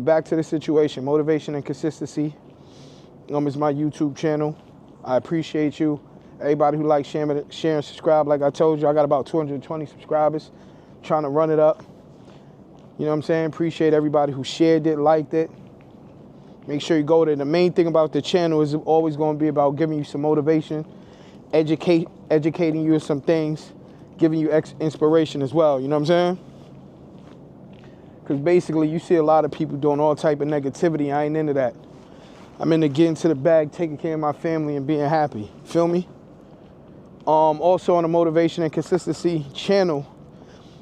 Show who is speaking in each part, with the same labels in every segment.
Speaker 1: Back to the situation, motivation and consistency is my YouTube channel. I appreciate you. Everybody who likes, share, and subscribe. Like I told you, I got about 220 subscribers. Trying to run it up. You know what I'm saying? Appreciate everybody who shared it, liked it. Make sure you go there. The main thing about the channel is always going to be about giving you some motivation, educating you in some things, giving you inspiration as well. You know what I'm saying? Because basically you see a lot of people doing all type of negativity. I ain't into that. I'm into getting to the bag, taking care of my family, and being happy. Feel me? Also on the motivation and consistency channel,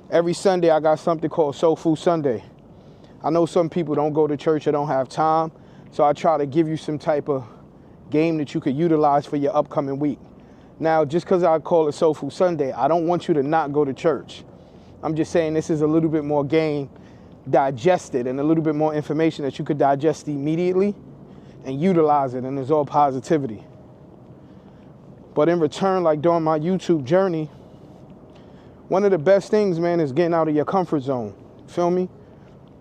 Speaker 1: every Sunday I got something called Soulful Sunday. I know some people don't go to church or don't have time, so I try to give you some type of game that you could utilize for your upcoming week. Now, just because I call it Soulful Sunday, I don't want you to not go to church. I'm just saying this is a little bit more game digested and a little bit more information that you could digest immediately and utilize it, and it's all positivity. But in return, like during my YouTube journey, one of the best things, man, is getting out of your comfort zone. Feel me?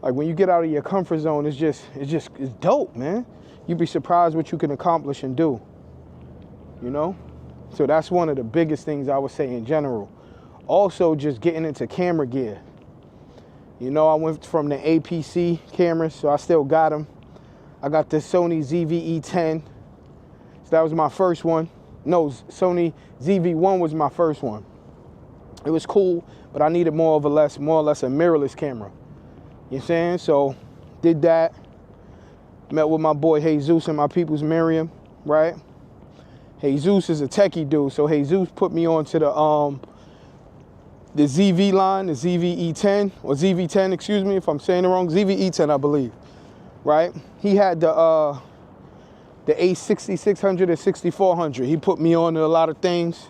Speaker 1: Like when you get out of your comfort zone, it's dope, man. You'd be surprised what you can accomplish and do. You know? So that's one of the biggest things I would say in general. Also, just getting into camera gear. You know, I went from the APC cameras, so I still got them. I got the Sony ZV-E10. So that was my first one. No, Sony ZV-1 was my first one. It was cool, but I needed more or less a mirrorless camera. You know what I'm saying? So did that. Met with my boy Jesus and my people's Miriam, right? Jesus is a techie dude, so Jesus put me on to the ZV line, the ZV-E10, or ZV-10, excuse me if I'm saying it wrong, ZV-E10, I believe, right? He had the A6600 and 6400. He put me on to a lot of things.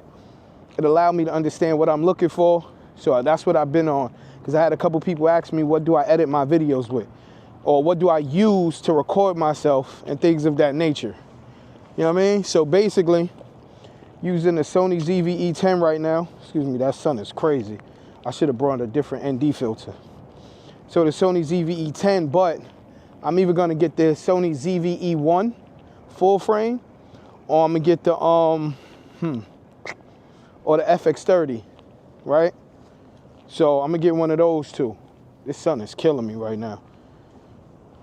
Speaker 1: It allowed me to understand what I'm looking for, so that's what I've been on, because I had a couple people ask me, what do I edit my videos with? Or what do I use to record myself and things of that nature? You know what I mean? So basically, using the Sony ZV-E10 right now. Excuse me, that sun is crazy. I should have brought a different ND filter. So the Sony ZV-E10, but I'm either gonna get the Sony ZV-E1 full frame, or I'm gonna get the or the FX30, right? So I'm gonna get one of those two. This sun is killing me right now.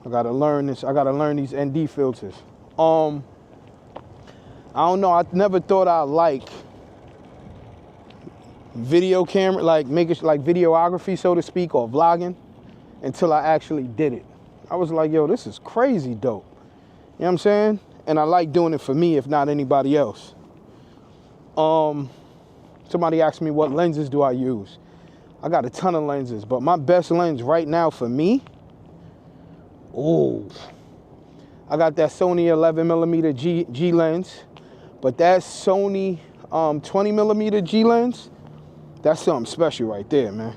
Speaker 1: I gotta learn this. I gotta learn these ND filters. I don't know, I never thought I'd like video camera, like making like videography, so to speak, or vlogging, until I actually did it. I was like, yo, this is crazy dope. You know what I'm saying? And I like doing it for me, if not anybody else. Somebody asked me what lenses do I use. I got a ton of lenses, but my best lens right now for me, I got that Sony 11mm G lens. But that Sony 20mm G lens, that's something special right there, man.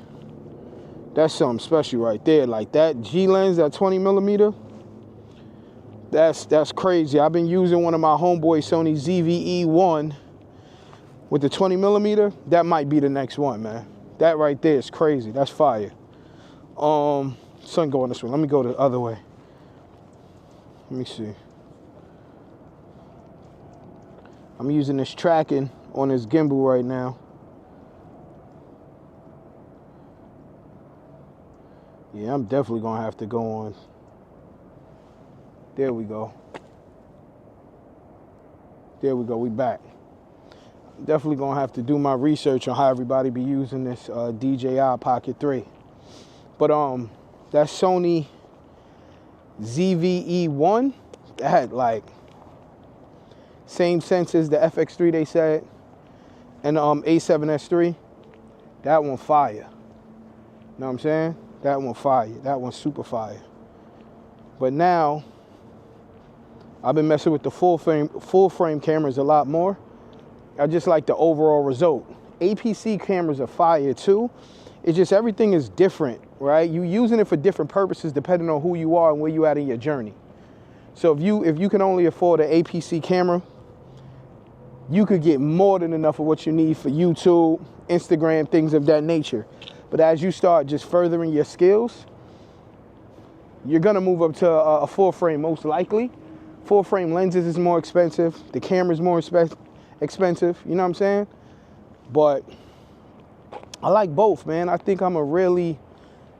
Speaker 1: That's something special right there. Like that G lens, that 20mm, that's crazy. I've been using one of my homeboy Sony ZV-E1 with the 20mm. That might be the next one, man. That right there is crazy. That's fire. Sun going this way. Let me go the other way. Let me see. I'm using this tracking on this gimbal right now. Yeah, I'm definitely gonna have to go on. There we go. There we go, we back. Definitely gonna have to do my research on how everybody be using this DJI Pocket 3. But that Sony ZV-E1, that had like same sensors, the FX3 they said, and A7S III, that one fire. You know what I'm saying? That one fire. That one's super fire. But now, I've been messing with the full frame cameras a lot more. I just like the overall result. APC cameras are fire too. It's just everything is different, right? You using it for different purposes depending on who you are and where you at in your journey. So if you can only afford an APC camera, you could get more than enough of what you need for YouTube, Instagram, things of that nature. But as you start just furthering your skills, you're gonna move up to a full frame most likely. Full frame lenses is more expensive. The camera's more expensive, you know what I'm saying? But I like both, man. I think I'm gonna really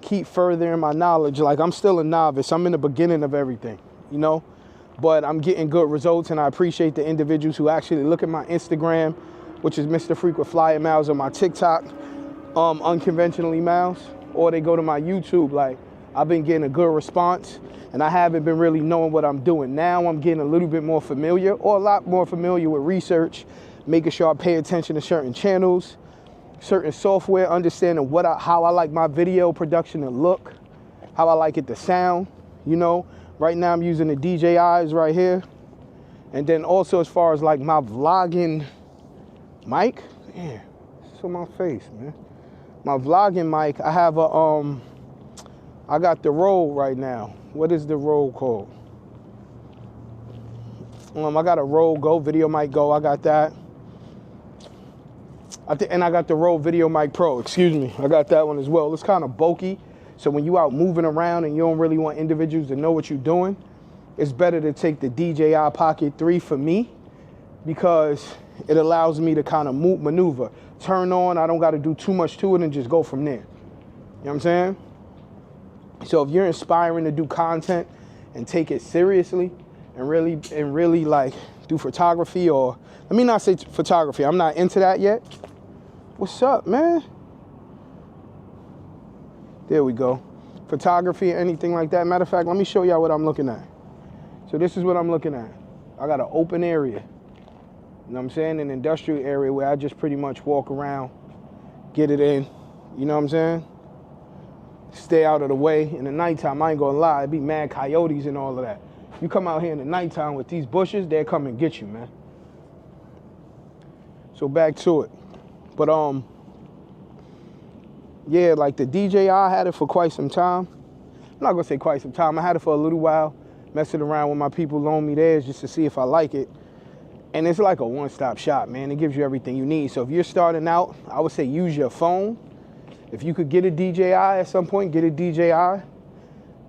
Speaker 1: keep furthering my knowledge. Like, I'm still a novice. I'm in the beginning of everything, you know? But I'm getting good results, and I appreciate the individuals who actually look at my Instagram, which is Mr. Frequent Flyer Miles, or my TikTok, Unconventionally Miles, or they go to my YouTube. Like, I've been getting a good response, and I haven't been really knowing what I'm doing. Now I'm getting a little bit more familiar, or a lot more familiar with research, making sure I pay attention to certain channels, certain software, understanding how I like my video production to look, how I like it to sound, you know. Right now I'm using the DJIs right here. And then also as far as like my vlogging mic, man, it's on my face, man. My vlogging mic, I have I got the Rode right now. What is the Rode called? I got a Rode Go, Video Mic Go, I got that. And I got the Rode Video Mic Pro, excuse me. I got that one as well. It's kind of bulky. So when you out moving around and you don't really want individuals to know what you're doing, it's better to take the DJI Pocket 3 for me, because it allows me to kind of maneuver. Turn on, I don't got to do too much to it, and just go from there. You know what I'm saying? So if you're inspiring to do content and take it seriously and really like do photography, or let me not say photography, I'm not into that yet. What's up, man? There we go. Photography or anything like that. Matter of fact, let me show y'all what I'm looking at. So this is what I'm looking at. I got an open area. You know what I'm saying? An industrial area where I just pretty much walk around, get it in. You know what I'm saying? Stay out of the way. In the nighttime, I ain't gonna lie, it'd be mad coyotes and all of that. You come out here in the nighttime with these bushes, they'll come and get you, man. So back to it. But yeah, like the DJI, I had it for quite some time. I'm not gonna say quite some time. I had it for a little while, messing around with my people, loan me theirs just to see if I like it. And it's like a one-stop shop, man. It gives you everything you need. So if you're starting out, I would say use your phone. If you could get a DJI at some point, get a DJI,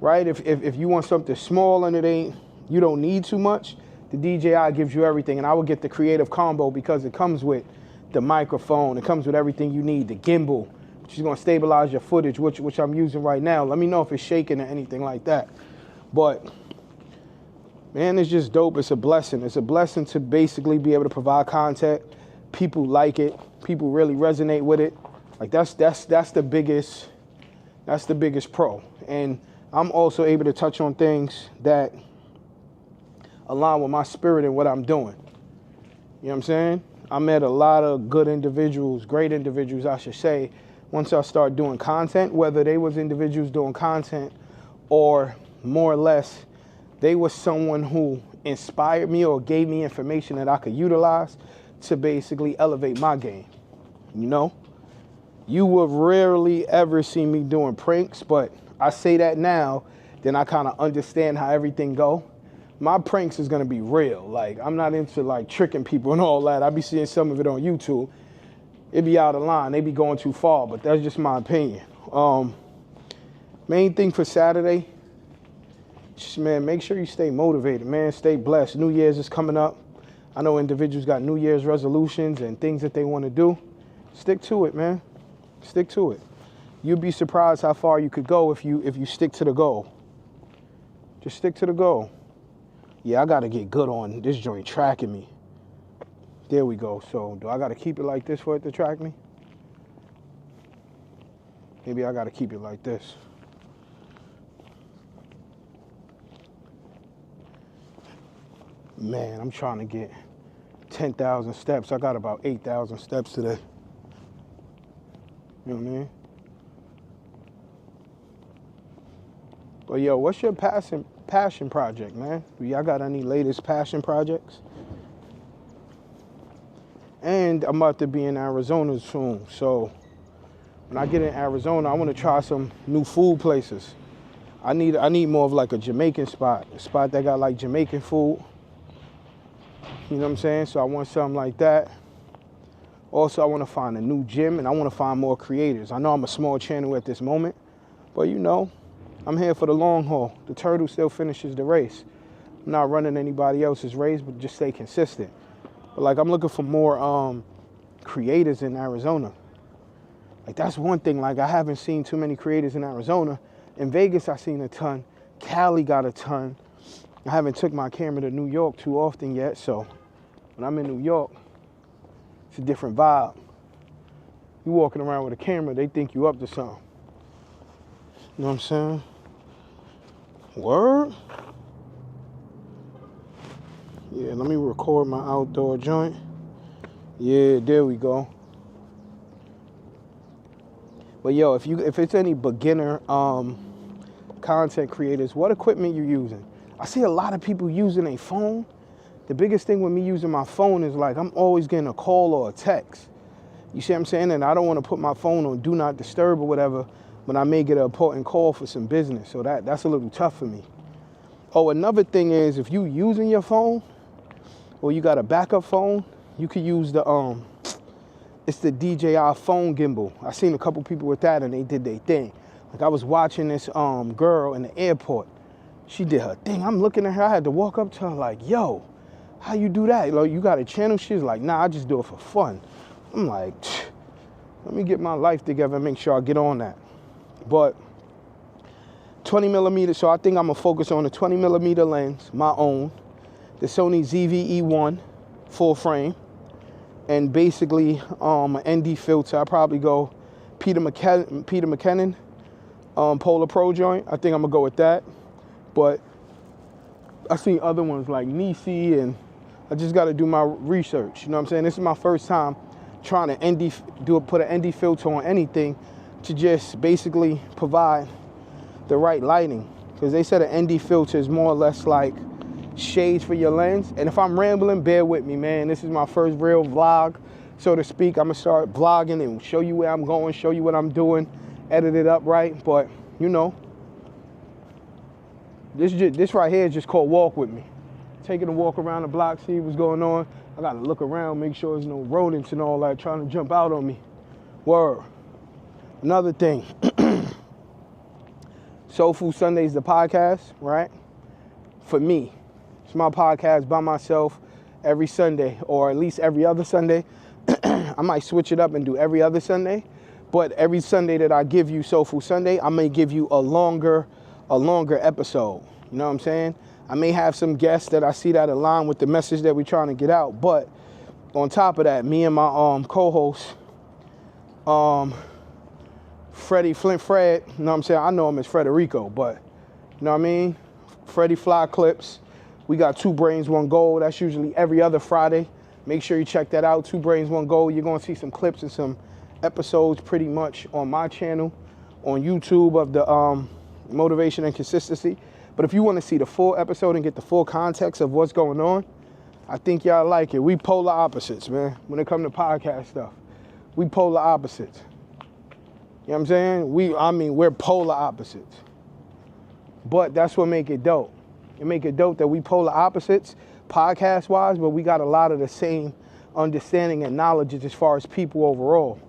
Speaker 1: right? If you want something small and you don't need too much, the DJI gives you everything. And I would get the creative combo, because it comes with the microphone, it comes with everything you need, the gimbal, which is gonna stabilize your footage, which I'm using right now. Let me know if it's shaking or anything like that. But man, it's just dope. It's a blessing. It's a blessing to basically be able to provide content. People like it. People really resonate with it. Like that's the biggest pro. And I'm also able to touch on things that align with my spirit and what I'm doing. You know what I'm saying? I met a lot of good individuals, great individuals, I should say, once I started doing content, whether they was individuals doing content or more or less they was someone who inspired me or gave me information that I could utilize to basically elevate my game. You know, you will rarely ever see me doing pranks, but I say that now, then I kind of understand how everything go. My pranks is gonna be real. Like, I'm not into like tricking people and all that. I be seeing some of it on YouTube. It be out of line. They be going too far, but that's just my opinion. Main thing for Saturday, just, man, make sure you stay motivated, man. Stay blessed. New Year's is coming up. I know individuals got New Year's resolutions and things that they want to do. Stick to it, man. Stick to it. You'd be surprised how far you could go if you stick to the goal. Just stick to the goal. Yeah, I got to get good on this joint tracking me. There we go. So do I got to keep it like this for it to track me? Maybe I got to keep it like this. Man, I'm trying to get 10,000 steps. I got about 8,000 steps today. You know what I mean? But yo, what's your passion project, man? Do y'all got any latest passion projects? And I'm about to be in Arizona soon. So when I get in Arizona, I want to try some new food places. I need more of like a Jamaican spot. A spot that got like Jamaican food. You know what I'm saying? So I want something like that. Also, I want to find a new gym, and I want to find more creators. I know I'm a small channel at this moment, but you know, I'm here for the long haul. The turtle still finishes the race. I'm not running anybody else's race, but just stay consistent. But like, I'm looking for more creators in Arizona. Like, that's one thing. Like, I haven't seen too many creators in Arizona. In Vegas, I seen a ton. Cali got a ton. I haven't took my camera to New York too often yet, so when I'm in New York, it's a different vibe. You walking around with a camera, they think you up to something. You know what I'm saying? Word? Yeah, let me record my outdoor joint. Yeah, there we go. But yo, if it's any beginner content creators, what equipment you using? I see a lot of people using a phone. The biggest thing with me using my phone is like I'm always getting a call or a text. You see what I'm saying? And I don't want to put my phone on do not disturb or whatever when I may get an important call for some business. So that's a little tough for me. Oh, another thing is if you using your phone or you got a backup phone, you could use it's the DJI phone gimbal. I seen a couple people with that and they did their thing. Like I was watching this girl in the airport. She did her thing. I'm looking at her. I had to walk up to her like, yo, how you do that? Like, you got a channel? She's like, nah, I just do it for fun. I'm like, let me get my life together and make sure I get on that. But 20 millimeter, so I think I'm gonna focus on the 20 millimeter lens, my own, the Sony ZV-E10 full frame, and basically an ND filter. I probably go Peter McKinnon Polar Pro joint. I think I'm gonna go with that. But I seen other ones like Nisi, and I just got to do my research. You know what I'm saying? This is my first time trying to put an ND filter on anything to just basically provide the right lighting. Because they said an ND filter is more or less like shades for your lens. And if I'm rambling, bear with me, man. This is my first real vlog, so to speak. I'm going to start vlogging and show you where I'm going, show you what I'm doing, edit it up right. But, you know, this right here is just called walk with me. Taking a walk around the block, see what's going on. I gotta look around, make sure there's no rodents and all that trying to jump out on me. Word. Another thing. Soulful Sunday is the podcast, right? For me. It's my podcast by myself every Sunday, or at least every other Sunday. I might switch it up and do every other Sunday. But every Sunday that I give you Soulful Sunday, I may give you a longer episode. You know what I'm saying? I may have some guests that I see that align with the message that we're trying to get out. But on top of that, me and my co-host, Freddie Flint Fred, you know what I'm saying? I know him as Frederico, but you know what I mean? Freddie Fly Clips. We got 2 Brains, 1 Goal. That's usually every other Friday. Make sure you check that out. 2 Brains, 1 Goal. You're going to see some clips and some episodes pretty much on my channel, on YouTube of the motivation and consistency. But if you want to see the full episode and get the full context of what's going on, I think y'all like it. We polar opposites, man. When it comes to podcast stuff, we polar opposites. You know what I'm saying? We're polar opposites. But that's what make it dope. It make it dope that we polar opposites podcast-wise, but we got a lot of the same understanding and knowledge as far as people overall.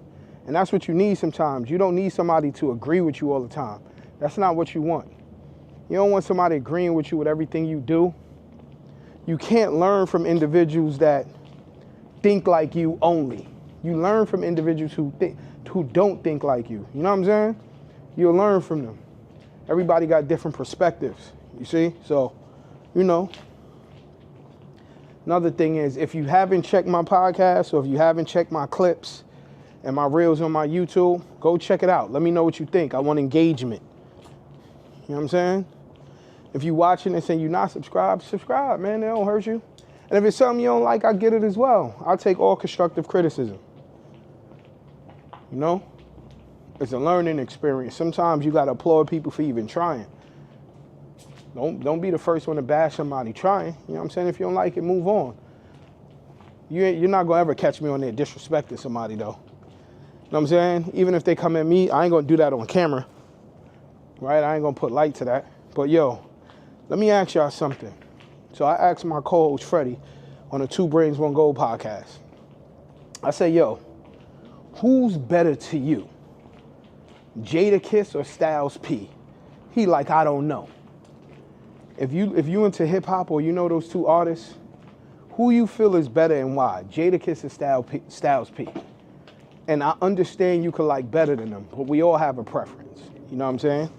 Speaker 1: And that's what you need sometimes. You don't need somebody to agree with you all the time. That's not what you want. You don't want somebody agreeing with you with everything you do. You can't learn from individuals that think like you only. You learn from individuals who don't think like you. You know what I'm saying? You'll learn from them. Everybody got different perspectives, you see? So, you know. Another thing is, if you haven't checked my podcast or if you haven't checked my clips and my reels on my YouTube, go check it out. Let me know what you think. I want engagement. You know what I'm saying? If you watching this and you're not subscribed, subscribe, man. It don't hurt you. And if it's something you don't like, I get it as well. I'll take all constructive criticism. You know? It's a learning experience. Sometimes you got to applaud people for even trying. Don't be the first one to bash somebody trying. You know what I'm saying? If you don't like it, move on. You're not going to ever catch me on there disrespecting somebody, though. You know what I'm saying? Even if they come at me, I ain't going to do that on camera. Right? I ain't going to put light to that. But, yo, let me ask y'all something. So I asked my co-host, Freddie, on the 2 Brains, 1 Goal podcast. I say, yo, who's better to you? Jadakiss or Styles P? He like, I don't know. If you into hip hop or you know those two artists, who you feel is better and why? Jadakiss or Styles P? And I understand you could like better than them, but we all have a preference. You know what I'm saying?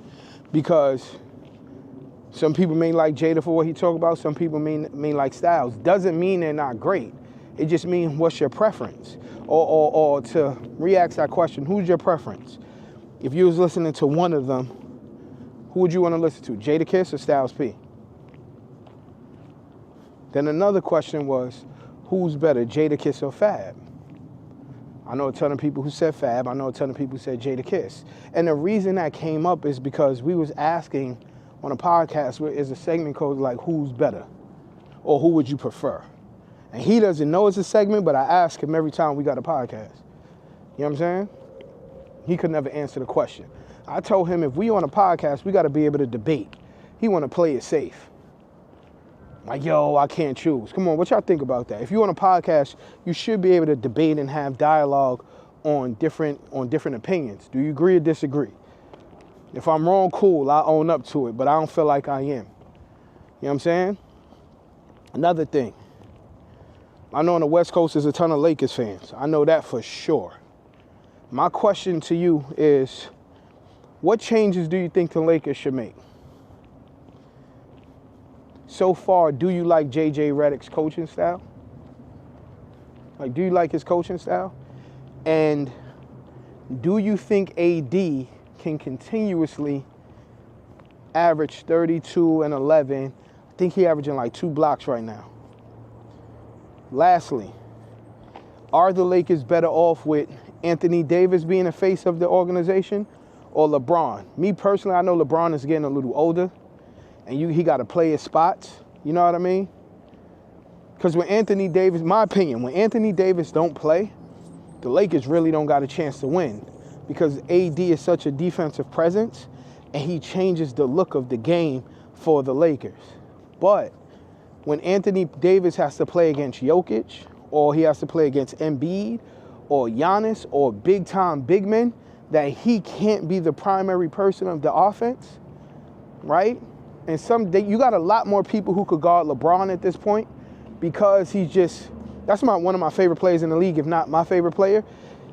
Speaker 1: Because some people may like Jada for what he talk about. Some people may like Styles. Doesn't mean they're not great. It just means what's your preference? Or to re-ask that question, who's your preference? If you was listening to one of them, who would you want to listen to? Jadakiss or Styles P? Then another question was, who's better, Jadakiss or Fab? I know a ton of people who said Fab. I know a ton of people who said Jadakiss. And the reason that came up is because we was asking on a podcast where is a segment called like, who's better? Or who would you prefer? And he doesn't know it's a segment, but I ask him every time we got a podcast. You know what I'm saying? He could never answer the question. I told him if we on a podcast, we got to be able to debate. He want to play it safe. Like, yo, I can't choose. Come on, what y'all think about that? If you on a podcast, you should be able to debate and have dialogue on different opinions. Do you agree or disagree? If I'm wrong, cool, I own up to it, but I don't feel like I am. You know what I'm saying? Another thing. I know on the West Coast there's a ton of Lakers fans. I know that for sure. My question to you is, what changes do you think the Lakers should make? So far, do you like J.J. Redick's coaching style? Like, do you like his coaching style? And do you think AD can continuously average 32 and 11? I think he's averaging like 2 blocks right now. Lastly, are the Lakers better off with Anthony Davis being the face of the organization or LeBron? Me personally, I know LeBron is getting a little older, and he got to play his spots. You know what I mean? Because when Anthony Davis, my opinion, when Anthony Davis don't play, the Lakers really don't got a chance to win, because AD is such a defensive presence, and he changes the look of the game for the Lakers. But when Anthony Davis has to play against Jokic, or he has to play against Embiid, or Giannis, or big-time big men, that he can't be the primary person of the offense, right? And you got a lot more people who could guard LeBron at this point, because that's one of my favorite players in the league, if not my favorite player.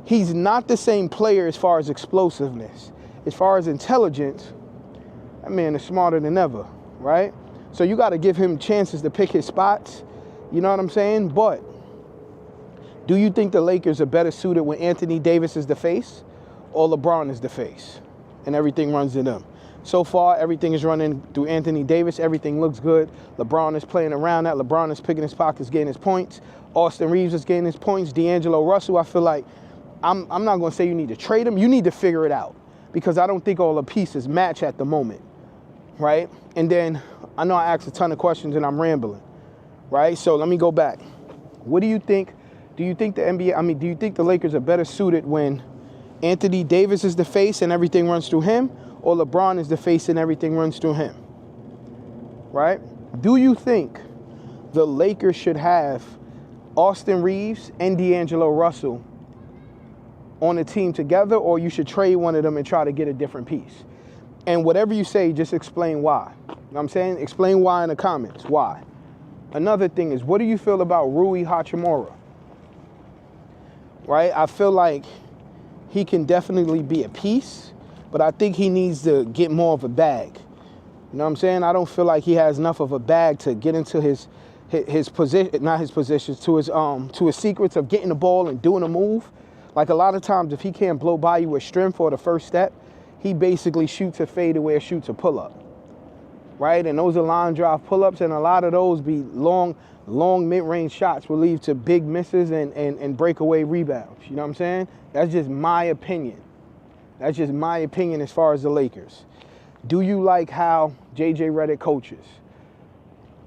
Speaker 1: He's not the same player as far as explosiveness. As far as intelligence, that man is smarter than ever, right? So you got to give him chances to pick his spots. You know what I'm saying? But do you think the Lakers are better suited when Anthony Davis is the face or LeBron is the face and everything runs to them? So far, everything is running through Anthony Davis. Everything looks good. LeBron is playing around that. LeBron is picking his pockets, getting his points. Austin Reeves is getting his points. D'Angelo Russell, I feel like, I'm not going to say you need to trade him. You need to figure it out, because I don't think all the pieces match at the moment, right? And then I know I asked a ton of questions and I'm rambling, right? So let me go back. What do you think? Do you think the NBA, do you think the Lakers are better suited when Anthony Davis is the face and everything runs through him, or LeBron is the face and everything runs through him, right? Do you think the Lakers should have Austin Reeves and D'Angelo Russell on a team together, or you should trade one of them and try to get a different piece? And whatever you say, just explain why. You know what I'm saying? Explain why in the comments. Why? Another thing is, what do you feel about Rui Hachimura? Right? I feel like he can definitely be a piece, but I think he needs to get more of a bag. You know what I'm saying? I don't feel like he has enough of a bag to get into his position, not his positions, to his secrets of getting the ball and doing a move. Like, a lot of times, if he can't blow by you with strength or the first step, he basically shoots a fadeaway or shoots a pull-up, right? And those are line drive pull-ups, and a lot of those be long mid-range shots will lead to big misses and breakaway rebounds. You know what I'm saying? That's just my opinion. That's just my opinion as far as the Lakers. Do you like how J.J. Redick coaches?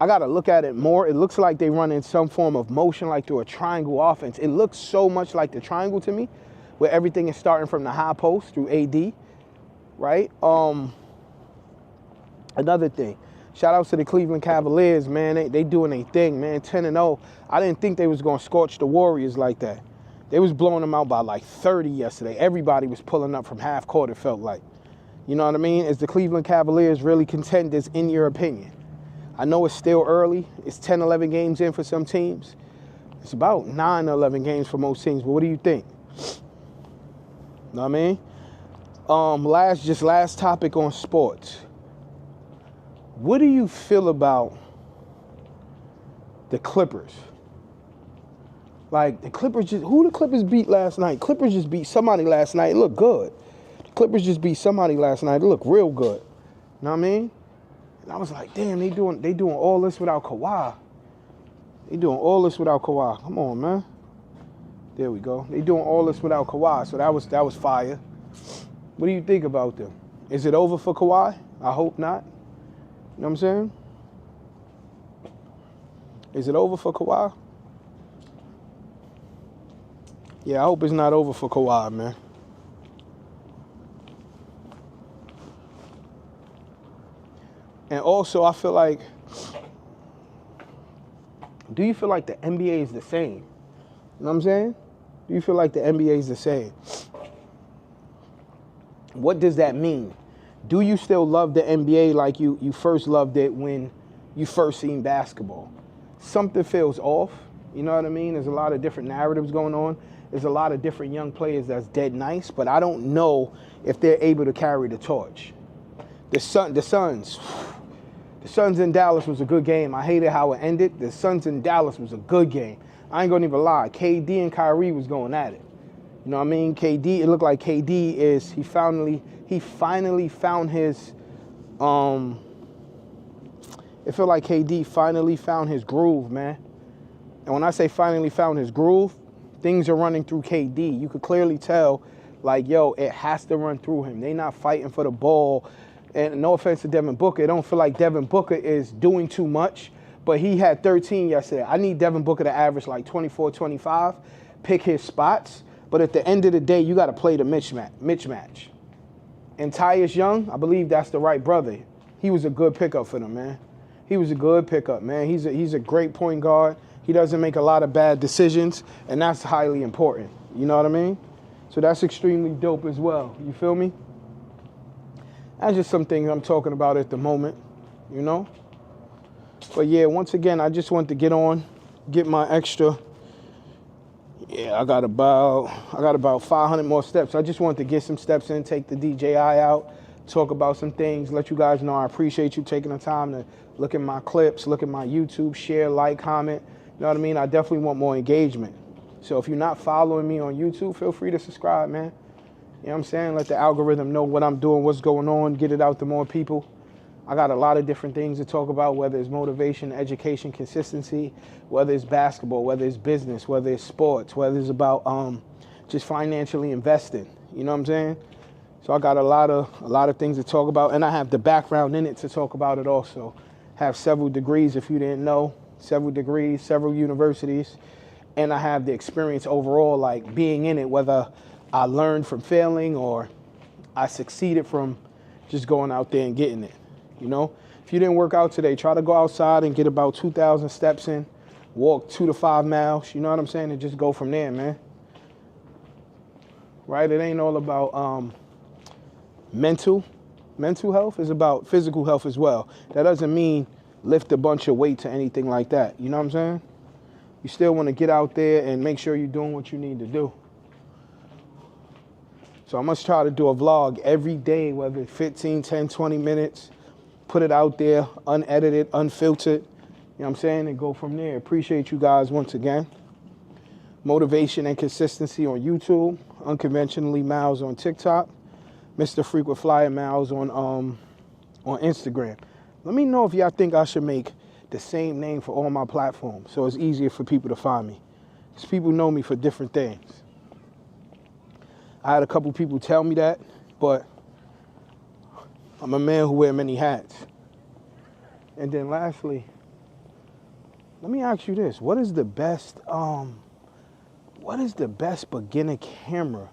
Speaker 1: I got to look at it more. It looks like they run in some form of motion, like through a triangle offense. It looks so much like the triangle to me, where everything is starting from the high post through AD, right? Another thing, shout out to the Cleveland Cavaliers, man. They doing their thing, man. 10-0. I didn't think they was going to scorch the Warriors like that. They was blowing them out by like 30 yesterday. Everybody was pulling up from half court, it felt like. You know what I mean? Is the Cleveland Cavaliers really contenders in your opinion? I know it's still early. It's 10, 11 games in for some teams. It's about 9 or 11 games for most teams. But what do you think? Know what I mean? Last topic on sports. What do you feel about the Clippers? Like, the Clippers who the Clippers beat last night? Clippers just beat somebody last night. It looked good. The Clippers just beat somebody last night. It looked real good. Know what I mean? And I was like, damn, they doing all this without Kawhi. They doing all this without Kawhi. Come on, man. There we go. They doing all this without Kawhi, so that was fire. What do you think about them? Is it over for Kawhi? I hope not. You know what I'm saying? Is it over for Kawhi? Yeah, I hope it's not over for Kawhi, man. And also, I feel like, do you feel like the NBA is the same? You know what I'm saying? Do you feel like the NBA is the same? What does that mean? Do you still love the NBA like you first loved it when you first seen basketball? Something feels off. You know what I mean? There's a lot of different narratives going on. There's a lot of different young players that's dead nice, but I don't know if they're able to carry the torch. The Suns in Dallas was a good game. I hated how it ended. The Suns in Dallas was a good game. I ain't gonna even lie. KD and Kyrie was going at it. You know what I mean? KD, it looked like KD he finally found his, it felt like KD finally found his groove, man. And when I say finally found his groove, things are running through KD. You could clearly tell, like, yo, it has to run through him. They not fighting for the ball. And no offense to Devin Booker, I don't feel like Devin Booker is doing too much, but he had 13 yesterday. I need Devin Booker to average like 24, 25, pick his spots. But at the end of the day, you got to play the mismatch. And Tyus Young, I believe that's the right brother. He was a good pickup for them, man. He was a good pickup, man. He's a great point guard. He doesn't make a lot of bad decisions, and that's highly important. You know what I mean? So that's extremely dope as well. You feel me? That's just some things I'm talking about at the moment, you know? But yeah, once again, I just wanted to get my extra. Yeah, I got about 500 more steps. I just wanted to get some steps in, take the DJI out, talk about some things, let you guys know I appreciate you taking the time to look at my clips, look at my YouTube, share, like, comment. You know what I mean? I definitely want more engagement. So if you're not following me on YouTube, feel free to subscribe, man. You know what I'm saying? Let the algorithm know what I'm doing, what's going on, get it out to more people. I got a lot of different things to talk about, whether it's motivation, education, consistency, whether it's basketball, whether it's business, whether it's sports, whether it's about just financially investing. You know what I'm saying? So I got a lot of things to talk about, and I have the background in it to talk about it also. Have several degrees, if you didn't know, several degrees, several universities, and I have the experience overall, like being in it, whether I learned from failing or I succeeded from just going out there and getting it. You know, if you didn't work out today, try to go outside and get about 2,000 steps in, walk 2 to 5 miles, you know what I'm saying, and just go from there, man. Right? It ain't all about mental health. It's about physical health as well. That doesn't mean lift a bunch of weights or anything like that. You know what I'm saying? You still want to get out there and make sure you're doing what you need to do. So I must try to do a vlog every day, whether it's 15, 10, 20 minutes, put it out there, unedited, unfiltered, you know what I'm saying, and go from there. Appreciate you guys once again. Motivation and consistency on YouTube, Unconventionally Miles on TikTok, Mr. Frequent Flyer Miles on Instagram. Let me know if y'all think I should make the same name for all my platforms so it's easier for people to find me. Because people know me for different things. I had a couple people tell me that, but I'm a man who wears many hats. And then lastly, let me ask you this. What is the best beginner camera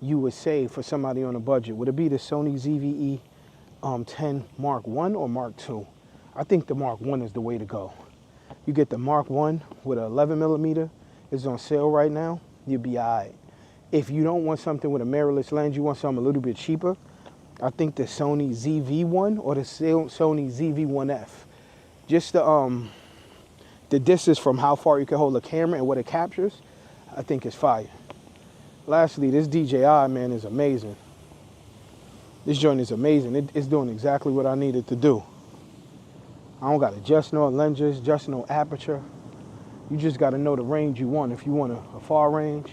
Speaker 1: you would say for somebody on a budget? Would it be the Sony ZV-E10 Mark 1 or Mark 2? I think the Mark 1 is the way to go. You get the Mark 1 with an 11 millimeter. It's on sale right now. You'll be all right. If you don't want something with a mirrorless lens, you want something a little bit cheaper, I think the Sony ZV-1 or the Sony ZV-1F. Just the distance from how far you can hold a camera and what it captures, I think is fire. Lastly, this DJI, man, is amazing. This joint is amazing. It's doing exactly what I needed to do. I don't got to adjust no lenses, adjust no aperture. You just got to know the range you want. If you want a far range,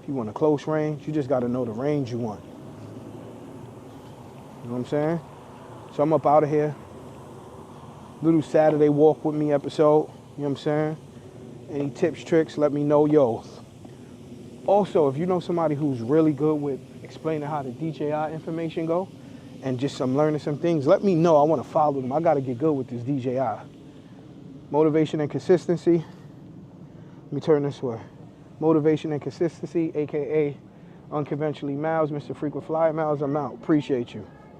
Speaker 1: if you want a close range, you just got to know the range you want. You know what I'm saying? So I'm up out of here. Little Saturday walk with me episode. You know what I'm saying? Any tips, tricks, let me know, yo. Also, if you know somebody who's really good with explaining how the DJI information go, and just learning some things, let me know. I want to follow them. I got to get good with this DJI. Motivation and consistency. Let me turn this way. Motivation and consistency, AKA Unconventionally Miles, Mr. Frequent Flyer Miles. I'm out. Appreciate you.